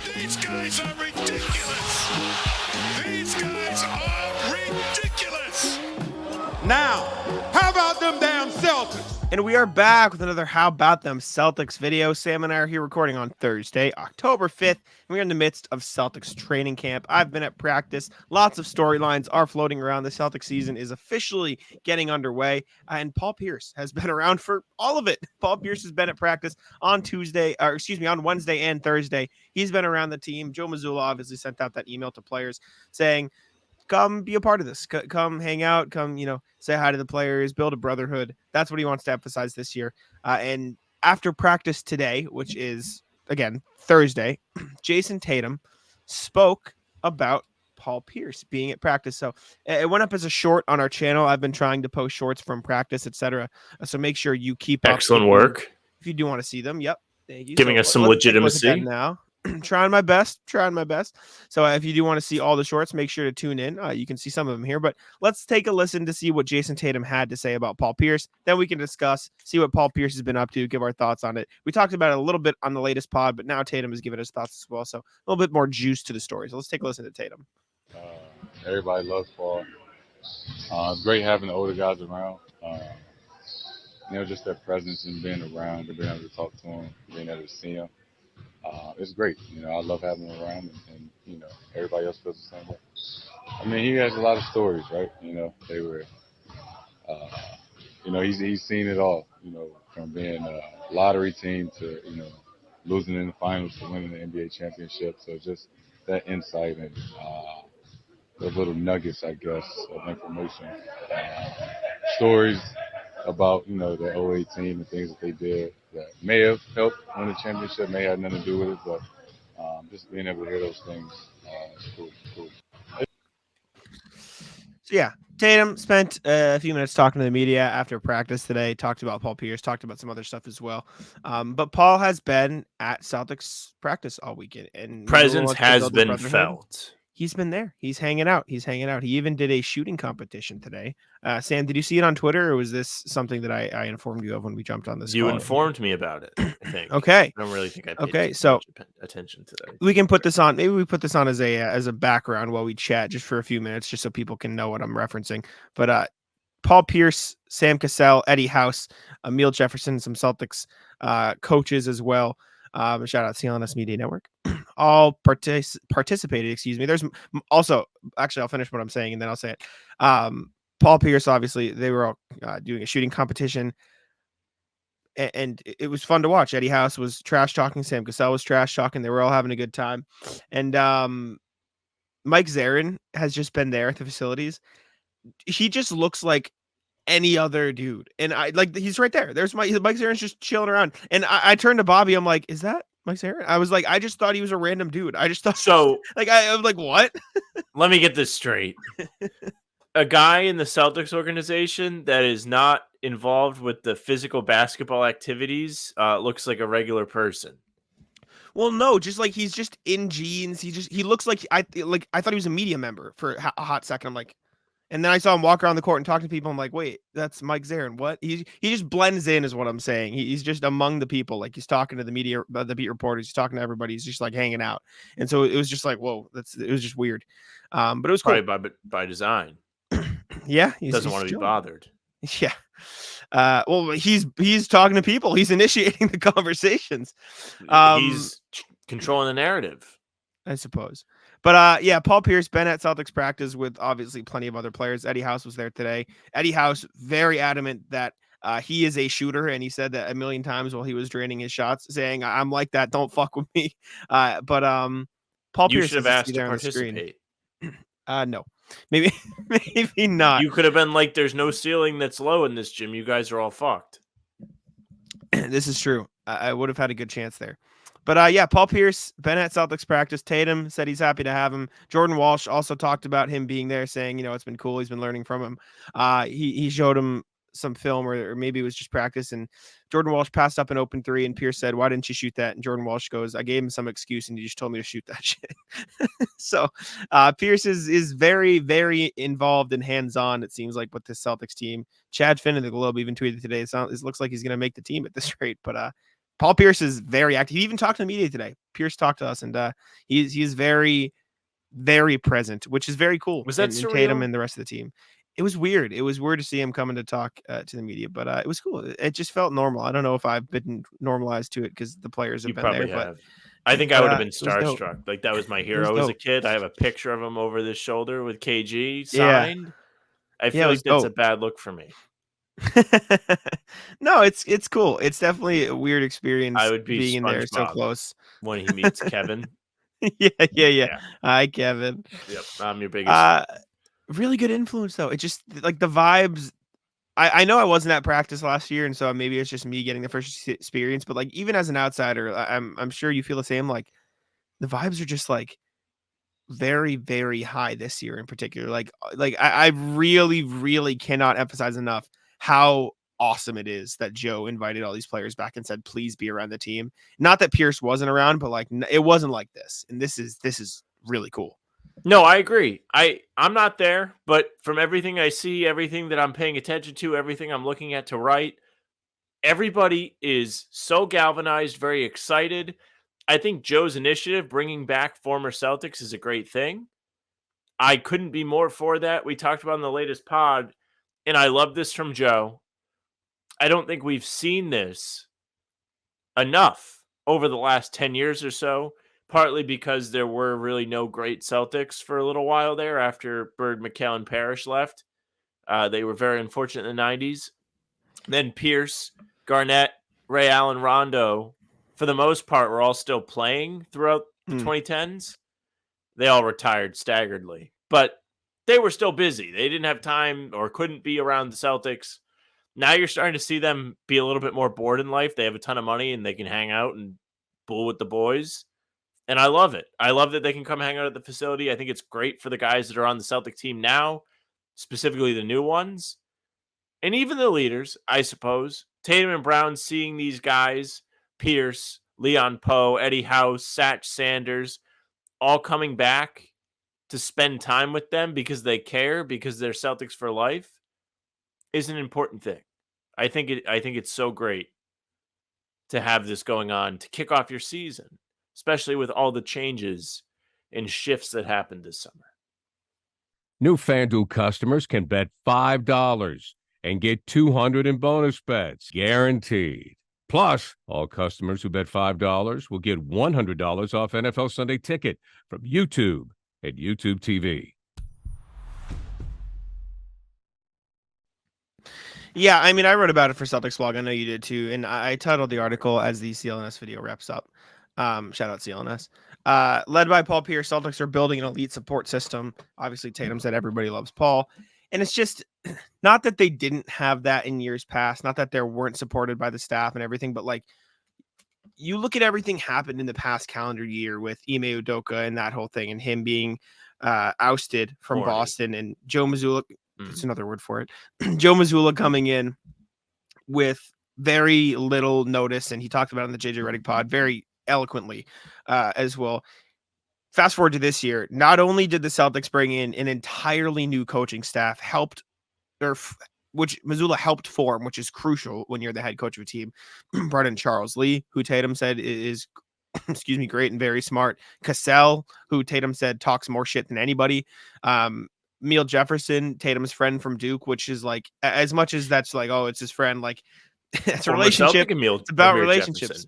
These guys are ridiculous. These guys are ridiculous. Now, how about them damn Celtics? And we are back with another How About Them Celtics video. Sam and I are here recording on Thursday, October 5th. And we're in the midst of Celtics training camp. I've been at practice. Lots of storylines are floating around. The Celtics season is officially getting underway. And Paul Pierce has been around for all of it. Paul Pierce has been at practice on on Wednesday and Thursday. He's been around the team. Joe Mazzulla obviously sent out that email to players saying, come be a part of this. Come hang out. Come, say hi to the players, build a brotherhood. That's what he wants to emphasize this year. And after practice today, which is, again, Thursday, Jayson Tatum spoke about Paul Pierce being at practice. So it went up as a short on our channel. I've been trying to post shorts from practice, etc. So make sure you keep excellent work. If you do want to see them. Yep. Thank you. Giving us some legitimacy now. Trying my best. So if you do want to see all the shorts, make sure to tune in. You can see some of them here, but let's take a listen to see what Jayson Tatum had to say about Paul Pierce. Then we can discuss, see what Paul Pierce has been up to, give our thoughts on it. We talked about it a little bit on the latest pod, but now Tatum has given us thoughts as well. So a little bit more juice to the story. So let's take a listen to Tatum. Everybody loves Paul. It's great having the older guys around. Just their presence and being around, and being able to talk to him, being able to see him. It's great. I love having him around, and everybody else feels the same way. I mean, he has a lot of stories, right? They were, he's seen it all. From being a lottery team to losing in the finals to winning the NBA championship. So just that insight and those little nuggets, I guess, of information, stories about the 08 team and things that they did that may have helped win the championship, may have nothing to do with it, but just being able to hear those things is cool. So yeah, Tatum spent a few minutes talking to the media after practice today, talked about Paul Pierce, talked about some other stuff as well. But Paul has been at Celtics practice all weekend, and presence has been felt. He's been there. He's hanging out. He even did a shooting competition today. Sam, did you see it on Twitter, or was this something that I informed you of when we jumped on this call? You informed me about it, I think. Okay. I don't really think I paid much attention today. We can put this on. Maybe we put this on as a background while we chat just for a few minutes, just so people can know what I'm referencing. But Paul Pierce, Sam Cassell, Eddie House, Emile Jefferson, some Celtics coaches as well. Shout out CLNS Media Network. All participated. Excuse me. There's also, actually, I'll finish what I'm saying and then I'll say it. Paul Pierce, obviously, they were all doing a shooting competition, and it was fun to watch. Eddie House was trash talking. Sam Cassell was trash talking. They were all having a good time. And Mike Zarin has just been there at the facilities. He just looks like any other dude, and he's right there. There's Mike Zarin's just chilling around, and I turned to Bobby. I'm like, is that Mike Zarin? I was like, I just thought he was a random dude. I just thought so. I was like, what? Let me get this straight. A guy in the Celtics organization that is not involved with the physical basketball activities looks like a regular person. Well, no, just like he's just in jeans. He looks like I thought he was a media member for a hot second. I'm like. And then I saw him walk around the court and talk to people. I'm like, wait, that's Mike Zarin. What? He just blends in is what I'm saying. He's just among the people. Like he's talking to the media, the beat reporters. He's talking to everybody. He's just like hanging out. And so it was just like, whoa, it was just weird. But it was cool. Probably by design. Yeah. He doesn't want to be bothered. Yeah. Well, he's talking to people. He's initiating the conversations. He's controlling the narrative, I suppose. But yeah, Paul Pierce been at Celtics practice with obviously plenty of other players. Eddie House was there today. Eddie House very adamant that he is a shooter, and he said that a million times while he was draining his shots, saying, "I'm like that. Don't fuck with me." But Paul Pierce should have asked to participate. No, maybe not. You could have been like, "There's no ceiling that's low in this gym. You guys are all fucked." This is true. I would have had a good chance there. But yeah, Paul Pierce been at Celtics practice. Tatum said he's happy to have him. Jordan Walsh also talked about him being there, saying, it's been cool. He's been learning from him. He showed him some film, or maybe it was just practice. And Jordan Walsh passed up an open three, and Pierce said, "Why didn't you shoot that?" And Jordan Walsh goes, "I gave him some excuse, and he just told me to shoot that shit." So Pierce is very, very involved and hands-on, it seems like, with this Celtics team. Chad Finn of the Globe even tweeted today, it looks like he's going to make the team at this rate. But Paul Pierce is very active. He even talked to the media today. Pierce talked to us, and he's very, very present, which is very cool. Was that and surreal? Tatum and the rest of the team. It was weird. It was weird to see him coming to talk to the media, but it was cool. It just felt normal. I don't know if I've been normalized to it because the players have You been probably there, have. I think I but, would have been it was dope. starstruck. Like that was my was hero as a dope. kid. I have a picture of him over this shoulder with KG Yeah. signed. I Yeah, feel it like was that's a dope. bad look for me. No, it's cool. It's definitely a weird experience I would be being in there so SpongeBob close. when he meets Kevin. Yeah. Yeah. Hi, Kevin. Yep, I'm your biggest fan. Really good influence though. It just like the vibes. I know I wasn't at practice last year, and so maybe it's just me getting the first experience. But like even as an outsider, I'm sure you feel the same. Like the vibes are just like very, very high this year in particular. I really, really cannot emphasize enough how awesome it is that Joe invited all these players back and said, please be around the team. Not that Pierce wasn't around, but like it wasn't like this. And this is really cool. No, I agree. I'm not there, but from everything I see, everything that I'm paying attention to, everything I'm looking at to write, everybody is so galvanized, very excited. I think Joe's initiative, bringing back former Celtics, is a great thing. I couldn't be more for that. We talked about in the latest pod, and I love this from Joe. I don't think we've seen this enough over the last 10 years or so, partly because there were really no great Celtics for a little while there after Bird, McHale, and Parrish left. They were very unfortunate in the 90s. Then Pierce, Garnett, Ray Allen, Rondo, for the most part, were all still playing throughout the 2010s. They all retired staggeredly, but they were still busy. They didn't have time or couldn't be around the Celtics. Now you're starting to see them be a little bit more bored in life. They have a ton of money and they can hang out and bull with the boys. And I love it. I love that they can come hang out at the facility. I think it's great for the guys that are on the Celtic team now, specifically the new ones. And even the leaders, I suppose. Tatum and Brown seeing these guys, Pierce, Leon Poe, Eddie House, Satch Sanders, all coming back to spend time with them because they care, because they're Celtics for life, is an important thing. I think it's so great to have this going on to kick off your season, especially with all the changes and shifts that happened this summer. New FanDuel customers can bet $5 and get $200 in bonus bets, guaranteed. Plus, all customers who bet $5 will get $100 off NFL Sunday Ticket from YouTube and YouTube TV. Yeah, I mean, I wrote about it for Celtics blog. I know you did too, and I titled the article as the CLNS video wraps up. Shout out CLNS. Led by Paul Pierce, Celtics are building an elite support system. Obviously, Tatum said everybody loves Paul, and it's just not that they didn't have that in years past, not that they weren't supported by the staff and everything, but like you look at everything happened in the past calendar year with Ime Udoka and that whole thing, and him being ousted from Horny. Boston, and Joe Mazzulla. That's another word for it. Joe Mazzulla coming in with very little notice, and he talked about it in the JJ Redick pod very eloquently as well. Fast forward to this year, not only did the Celtics bring in an entirely new coaching staff, which Mazzulla helped form, which is crucial when you're the head coach of a team. Brought in Charles Lee, who Tatum said is great and very smart. Cassell, who Tatum said talks more shit than anybody. Emil Jefferson, Tatum's friend from Duke, which is like, as much as that's like, oh, it's his friend, like it's a relationship. It's about relationships.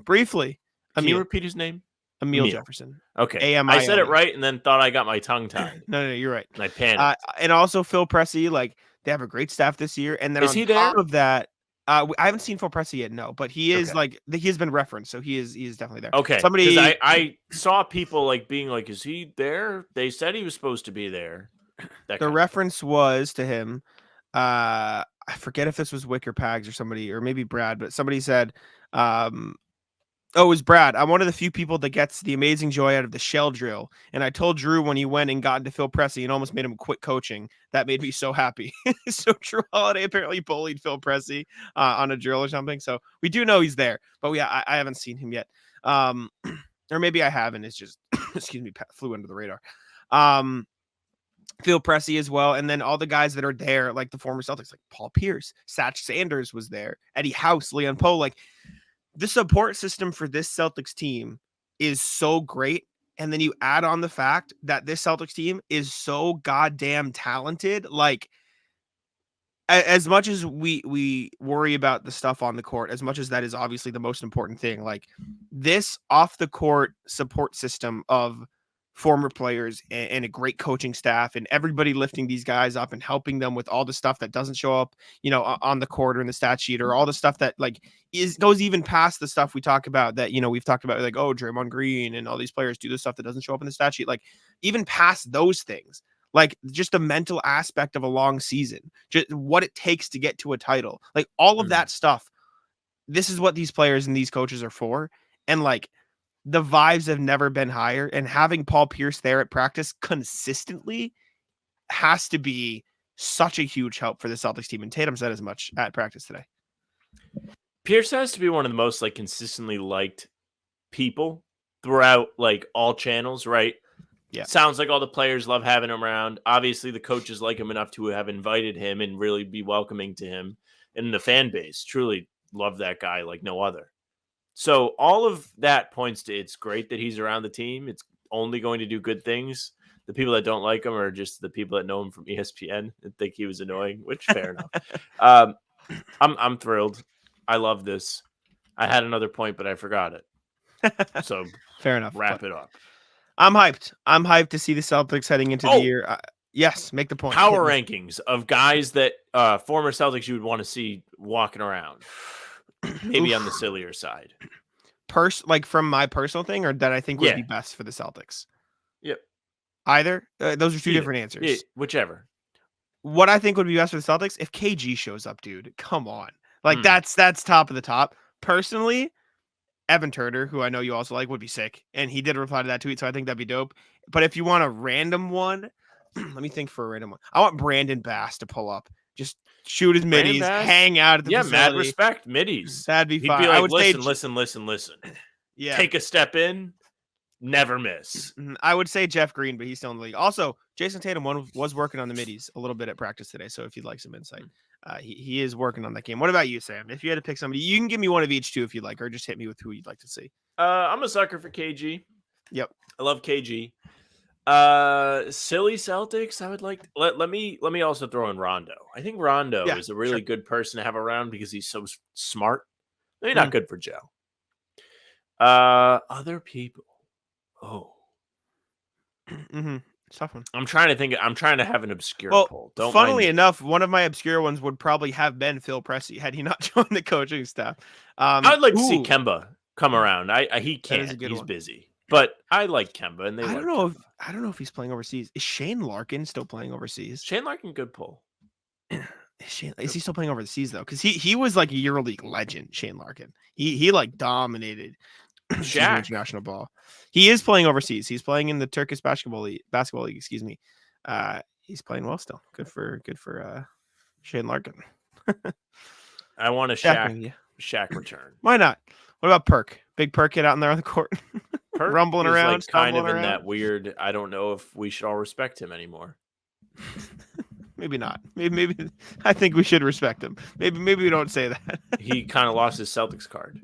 Briefly. Can you repeat his name? Emil Jefferson. Okay. A-M-I-L. I said it right and then thought I got my tongue tied. No, you're right. And I panicked. And also Phil Pressey, like they have a great staff this year. And then is on he top there? of that, I haven't seen Phil Pressey yet, no, but he is Okay. he has been referenced, so he is definitely there. Okay. Somebody, I saw people like being like, is he there? They said he was supposed to be there. The reference was to him. I forget if this was Wick or Pags or somebody, or maybe Brad, but somebody said, oh, it was Brad. I'm one of the few people that gets the amazing joy out of the shell drill. And I told Drew when he went and got into Phil Pressey and almost made him quit coaching. That made me so happy. So Drew Holiday apparently bullied Phil Pressey on a drill or something. So we do know he's there, but yeah, I haven't seen him yet. Or maybe I haven't. It's just, excuse me, flew under the radar. Phil Pressey as well. And then all the guys that are there, like the former Celtics, like Paul Pierce, Satch Sanders was there, Eddie House, Leon Poe, like the support system for this Celtics team is so great. And then you add on the fact that this Celtics team is so goddamn talented. Like, as much as we worry about the stuff on the court, as much as that is obviously the most important thing, like this off the court support system of former players and a great coaching staff and everybody lifting these guys up and helping them with all the stuff that doesn't show up, on the court or in the stat sheet, or all the stuff that like goes even past the stuff we talk about that, we've talked about, like, oh, Draymond Green and all these players do the stuff that doesn't show up in the stat sheet. Like, even past those things, like just the mental aspect of a long season, just what it takes to get to a title, like all of that stuff. This is what these players and these coaches are for. And like, the vibes have never been higher, and having Paul Pierce there at practice consistently has to be such a huge help for the Celtics team. And Tatum said as much at practice today. Pierce has to be one of the most like consistently liked people throughout like all channels, right? Yeah. Sounds like all the players love having him around. Obviously, the coaches like him enough to have invited him and really be welcoming to him. And the fan base truly love that guy like no other. So all of that points to it's great that he's around the team. It's only going to do good things. The people that don't like him are just the people that know him from ESPN and think he was annoying, which fair enough. I'm thrilled. I love this. I had another point, but I forgot it. So fair enough. Wrap it up. I'm hyped. I'm hyped to see the Celtics heading into the year. Yes, make the point. Power rankings of guys that former Celtics you would want to see walking around. Maybe on the sillier side. Like from my personal thing, or that I think would be best for the Celtics? Yep. Either. Those are two different answers. Yeah, whichever. What I think would be best for the Celtics, if KG shows up, dude, come on. Like that's top of the top. Personally, Evan Turner, who I know you also like, would be sick. And he did reply to that tweet, so I think that'd be dope. But if you want a random one, let me think for a random one. I want Brandon Bass to pull up. Just shoot his middies, hang out at the facility. Mad respect, middies. That'd be fine. He'd be like, I would listen. Yeah. Take a step in, never miss. I would say Jeff Green, but he's still in the league. Also, Jayson Tatum was working on the middies a little bit at practice today, so if you'd like some insight, he is working on that game. What about you, Sam? If you had to pick somebody, you can give me one of each too if you'd like, or just hit me with who you'd like to see. I'm a sucker for KG. Yep. I love KG. Silly Celtics. I would like let me also throw in Rondo. I think Rondo is a really good person to have around because he's so smart. Maybe not good for Joe. Other people. Oh. Tough one. I'm trying to think. I'm trying to have an obscure poll. Funnily enough, one of my obscure ones would probably have been Phil Pressey had he not joined the coaching staff. I'd like to see Kemba come around. He can't. He's one. busy. But I like Kemba, and I don't know if he's playing overseas. Is Shane Larkin still playing overseas? Shane Larkin, good pull. Is he still playing overseas though? Because he was like a EuroLeague legend. Shane Larkin. He like dominated international ball. He is playing overseas. He's playing in the Turkish basketball league. Excuse me. He's playing well still. Good for Shane Larkin. I want a Shaq return. Why not? What about Perk? Big Perk kid out in there on the court. Perk rumbling around, like kind of in that weird. I don't know if we should all respect him anymore. Maybe not. Maybe I think we should respect him. Maybe we don't say that. He kind of lost his Celtics card.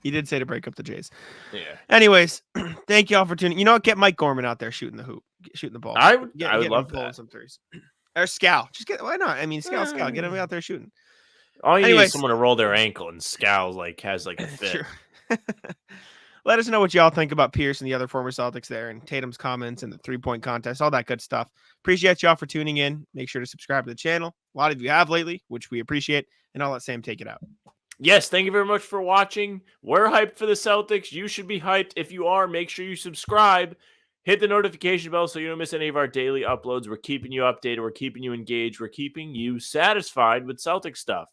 He did say to break up the Jays. Yeah. Anyways, thank y'all for tuning. You know what? Get Mike Gorman out there shooting the ball. I would love that. Some threes. Or Scal. Why not? I mean, Scal. Get him out there shooting. All you need is someone to roll their ankle, and Scal has like a fit. Sure. Let us know what y'all think about Pierce and the other former Celtics there, and Tatum's comments and the 3-point contest, all that good stuff. Appreciate y'all for tuning in. Make sure to subscribe to the channel. A lot of you have lately, which we appreciate. And I'll let Sam take it out. Yes, thank you very much for watching. We're hyped for the Celtics. You should be hyped. If you are, make sure you subscribe. Hit the notification bell so you don't miss any of our daily uploads. We're keeping you updated. We're keeping you engaged. We're keeping you satisfied with Celtic stuff.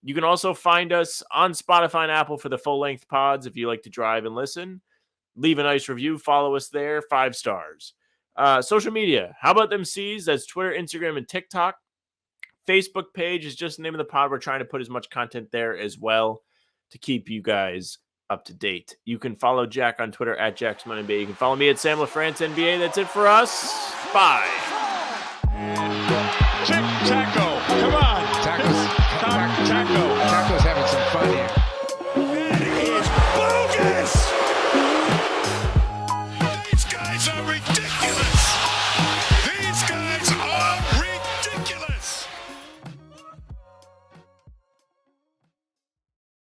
You can also find us on Spotify and Apple for the full-length pods if you like to drive and listen. Leave a nice review. Follow us there. 5 stars. Social media. How about them C's? That's Twitter, Instagram, and TikTok. Facebook page is just the name of the pod. We're trying to put as much content there as well to keep you guys up to date. You can follow Jack on Twitter at JacksMoneyNBA. You can follow me at Sam LaFrance NBA. That's it for us. Bye. Tic-tac-toe.